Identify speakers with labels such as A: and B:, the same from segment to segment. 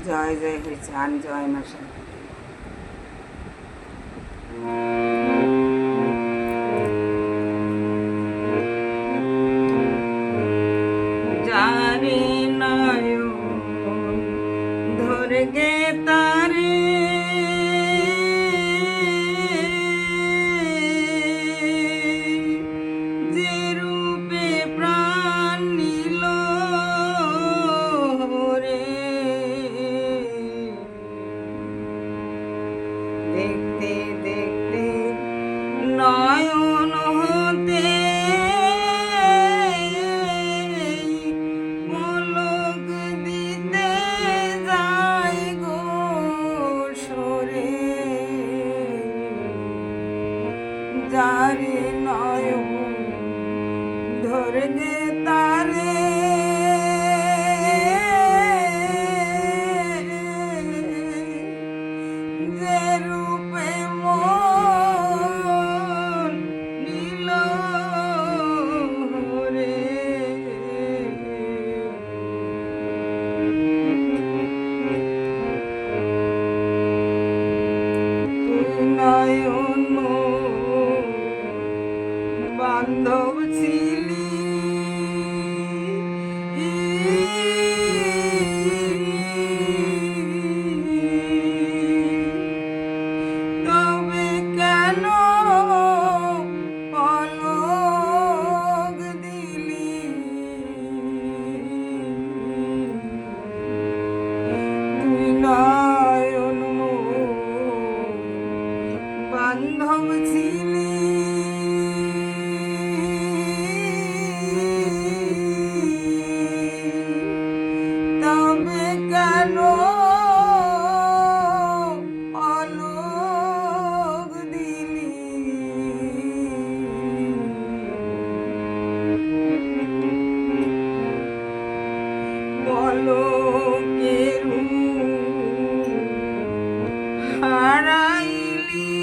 A: জয় জয় হয়েছে আন জয় মাসে যারে নয়ন ধরে গে তারে যে রূপে প্রাণ নিল রে দেখতে দেখতে নয়ন হতে পলক দিতে যায় গো সরে যারে নয়ন ধরে গে তারে যে রূপে মন নীল রে তুই নয়ন বান্ধব ছিলি তবে কেন পলক দিলি তুই নয়ন বান্ধব ছিলি তবে কেন পলক দিলি পলকের হারাইলি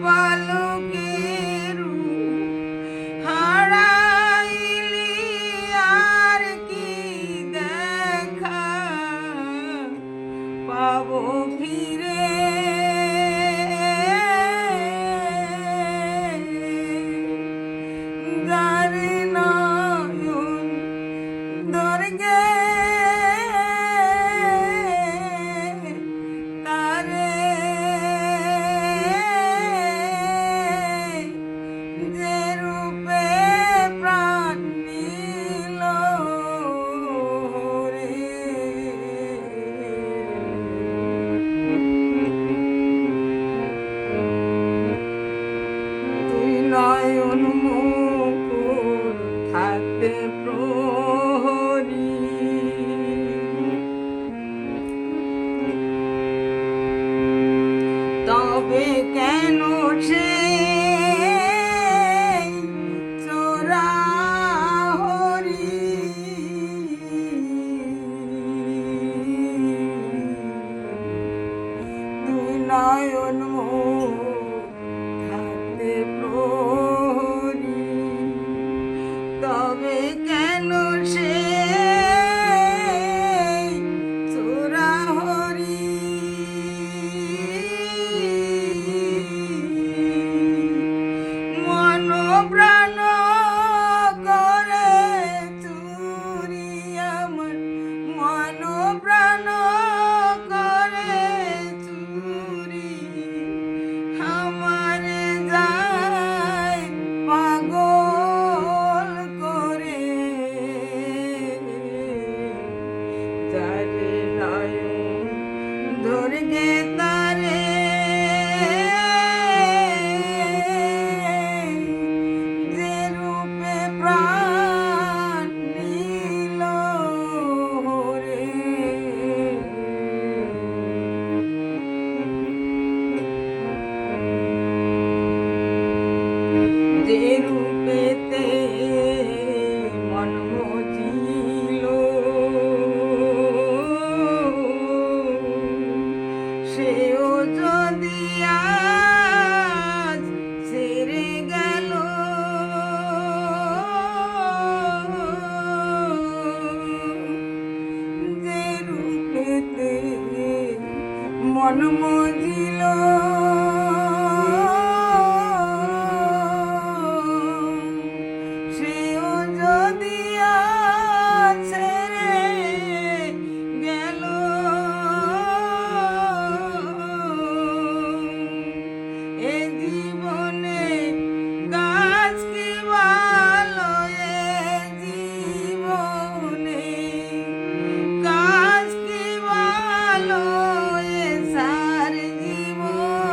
A: পলকের হারাইলি আর কি দেখা পাবো ফিরে যারে নয়ন ধরে গে তারে যে রূপে প্রাণ নিল রে তুই নয়ন মুকুর থাকতে প্রহরী তবে কেন সে চোরাহরি তুই নয়ন থাকতে প্রহরী তবে কেন সে চোরাহরি মন প্রাণ করে চুরি আমার মন প্রাণ করে চুরি আমার যায় পাগল করে যারে নয়ন ধরে গে তারে যে রূপে প্রাণ নিল রে যে রূপেতে মন মজিল সে মন মজিল সেও যদি ছেড়ে গেল এ জীবনে গাছ কি ভালো এ জীবনে কাজ কি ভালো এ সার জীবন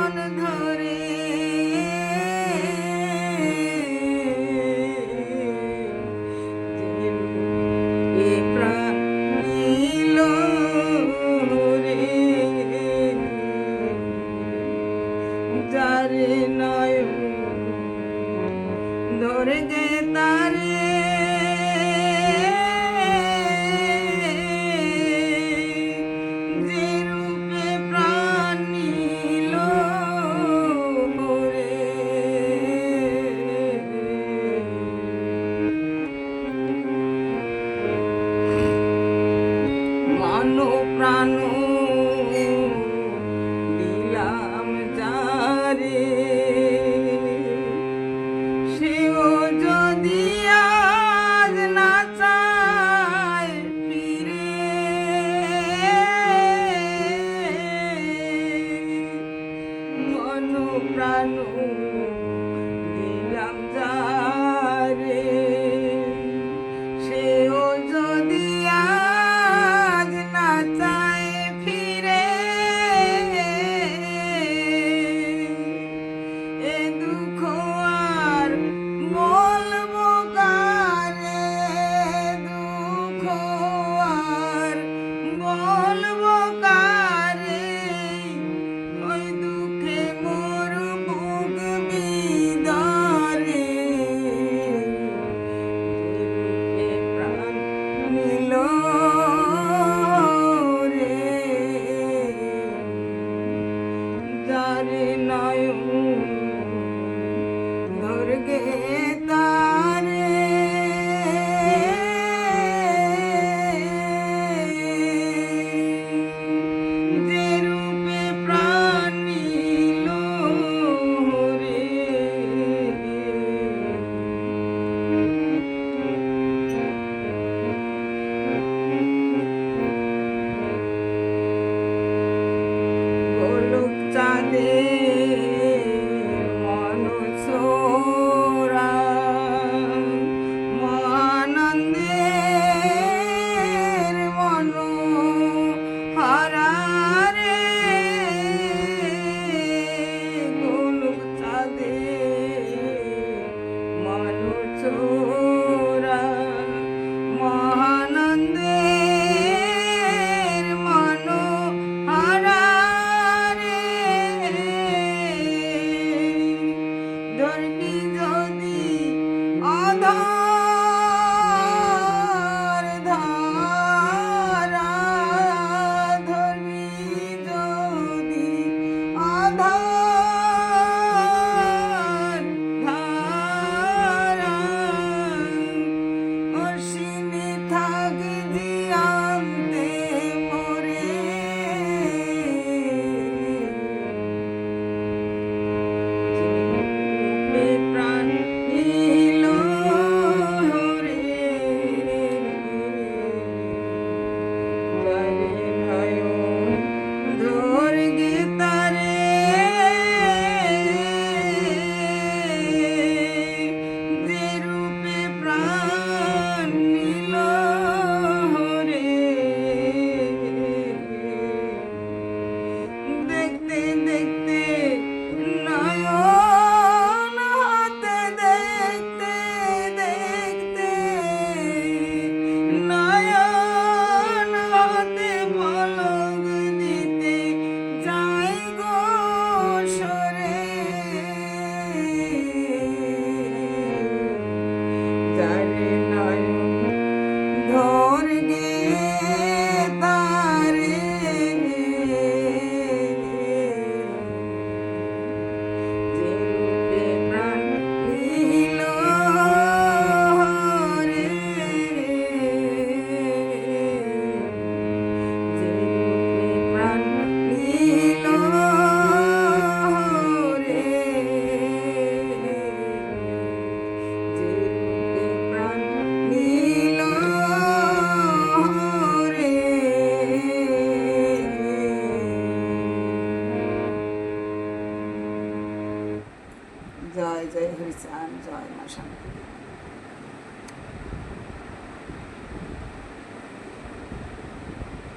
A: জয় জয় হরিচাঁদ, জয় মা শান্তি।